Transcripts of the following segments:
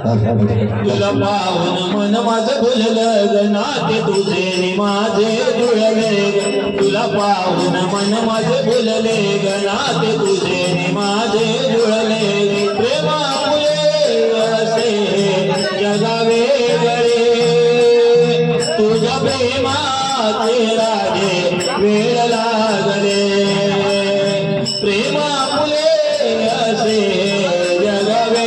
तुला पाहून मन माझं भुललं ग नाते तुझे माझे जुळले तुला पाहून मन माझे भुलले ग नाते तुझे माझे जुळले प्रेमामुळे असे जगावे गळे तुझ्या प्रेमाचे राजे वेळ लागले प्रेमामुळे असे जगावे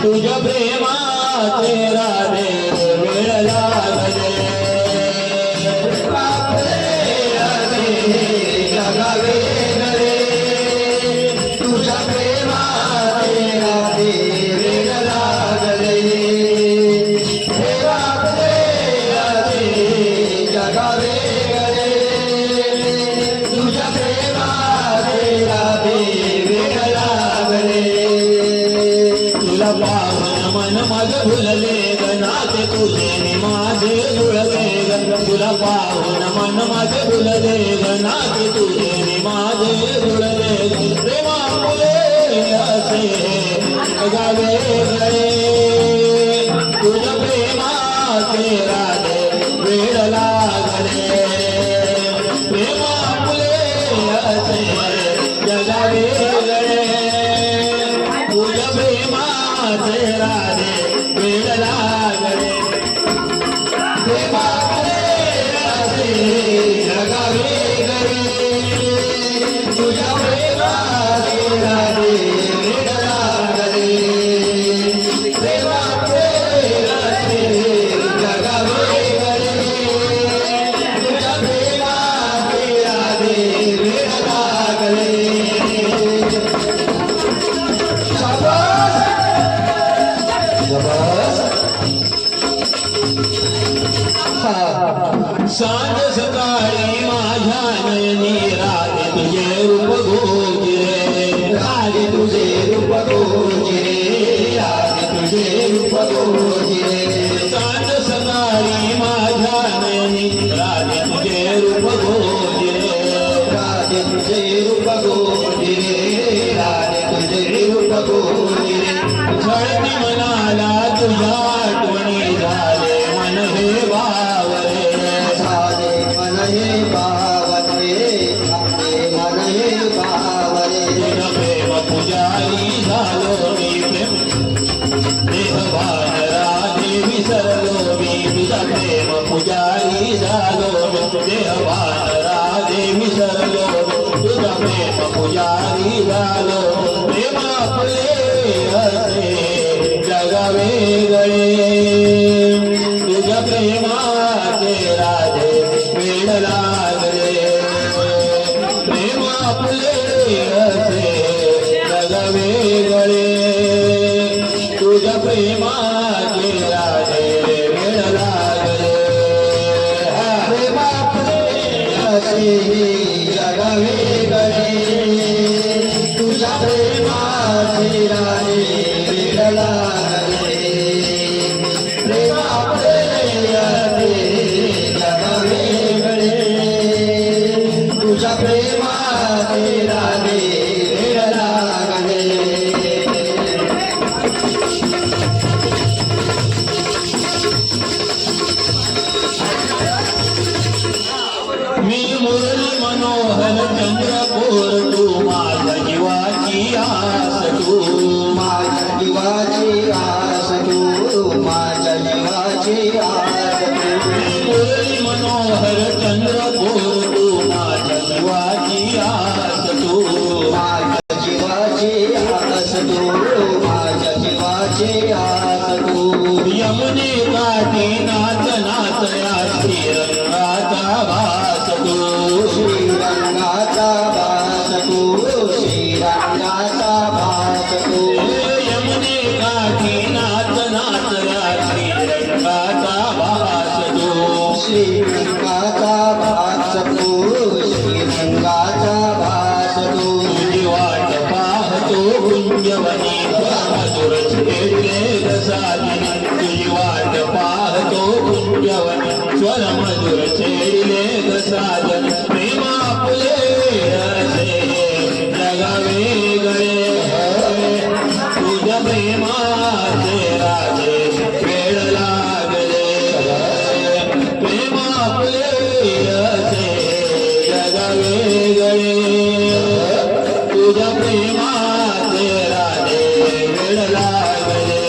तुझ्या प्रेमाचे राधे वेळ लागले जगावे गळे तुझ्या प्रेमाचे राधे वेळ लागले जगावे गळे तुझ्या प्रेमाचे राधे वेळ लागले तुला पाहून मन माझं भुलले ग नाते तुझे माझे जुळले ग तुला पाहून मन माझे भुलले ग नाते तुझे माझे जुळले प्रेमामुळे असे जगावे गळे तुझ्या प्रेमाचे राधे वेळ लागले प्रेमामुळे असे जगावे गळे तुझ्या प्रेमाचे राधे वेळ लागले प्रेमामुळे असे जगावे गळे तुझ्या प्रेमाचे राधे वेळ लागले प्रेमामुळे असे जगावे गळे तुझ्या प्रेमाचे राधे वेळ लागले सांज सकाळी माझ्या नयनी राधे तुझे रूप गोजिरे राधे तुझे रूप गोजिरे राधे तुझे रूप गोजिरे सांज सकाळी माझ्या नयनी राधे तुझे रूप गोजिरे राधे तुझे रूप गोजिरे राधे तुझे रूप गोजिरे झळती मनाला तुझ्या आठवणी झाले मन हे बावरे झाले मन हे बावरे मन हे बावरे तुझा प्रेम पुजारी झालो मी देहभान राधे विसरलो मी तुझा प्रेम पुजारी झालो देहभान राधे विसरलो तुझा प्रेम पुजारी झालो प्रेमा फुले असे जगावे गळे तुझ्या प्रेमाचे राधे वेळ लागले प्रेमा फुले असे जगावे गळे तुझ्या प्रेमाचे राधे वेळ लागले प्रेमा फुले असे जगावे गळे तुझ्या प्रेमाचे राधे वेळ लागले प्रेमामुळे जगावे गळे तुझ्या प्रेमाचे राधे वेळ लागले मी मुरली मनोहर चंद्रपूर तू माझ्या जीवाची आस तू माझ्या जीवाची आस तू माझ्या जीवाची आस तू मुरली मनोहर चंद्रपूर तू माझ्या जीवाची आस तू माझ्या जीवाची आस तू माझ्या जीवाची आस तू यमुने काठी नाच नाच या श्रीरंगाचा भास तू श्रीरंगाचा भास तू श्रीरंगाचा भास तू यमुने काठी नाच नाच या श्रीरंगाचा भास तू श्रीरंगाचा भास तू श्रीरंगाचा भास तू तुझी वाट पाहतो गुंजवनी मधुर छेडले साजिनी तुझी वाट पाहतो गुंजवनी स्वर मधुर छेडले साजन प्रेमा फुले असे जगावे गळे तुझ्या प्रेमाचे राजे वेळ लागले प्रेम आपले असे जग वेगळे तुझ्या प्रेमाचे राजे वेळ लागले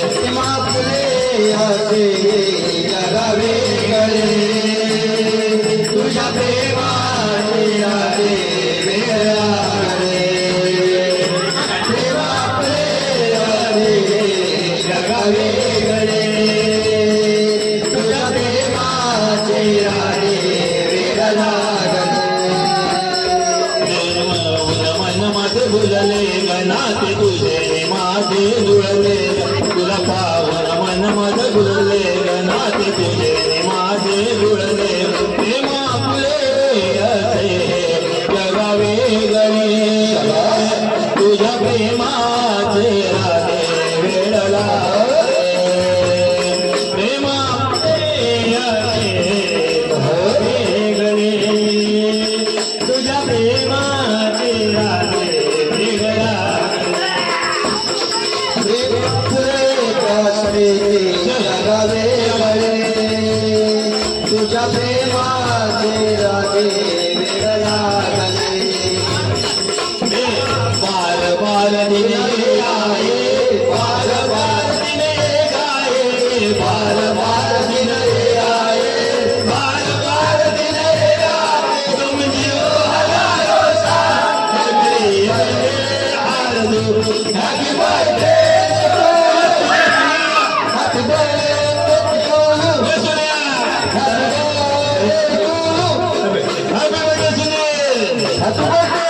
प्रेम आपले असे जग वेगळे तुझ्या प्रेमाचे राजे वेळ लागले प्रेम आपले असे जग वेगळे तुझ्या प्रेमाचे राजे वेळ लागले मन माझे भुलले गणाते तुझे माझे जुळले तुला पावन मन माझे भुलले गणाते तुझे माझे जुळले प्रेम आपले असे जगा वेगळे तुझ्या प्रेमाचे राजे वेळ लागले प्रेम आपले असे वेगळे तुझ्या प्रेमाचे राजे वेगळा प्रेम फुले कसले जगावे गळे तुझ्या प्रेमाचे राजे वेगळा गळे बार बार दिने आये बार बार दिने गाये बार बार दिने आये बार बार दिने आये तुम जियो हजारों साल मेरी आरज़ू happy birthday happy birthday to you Suniya happy birthday Sunil happy birthday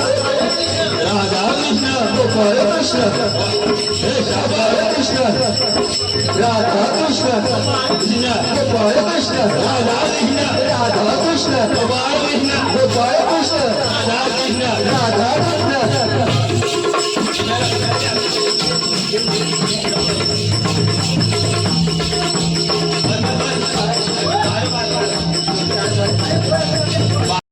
Radha Krishna Gopal Krishna Krishna Radha Krishna Gopal Krishna Radha Krishna Gopal Krishna Gopal Krishna Radha Krishna Radha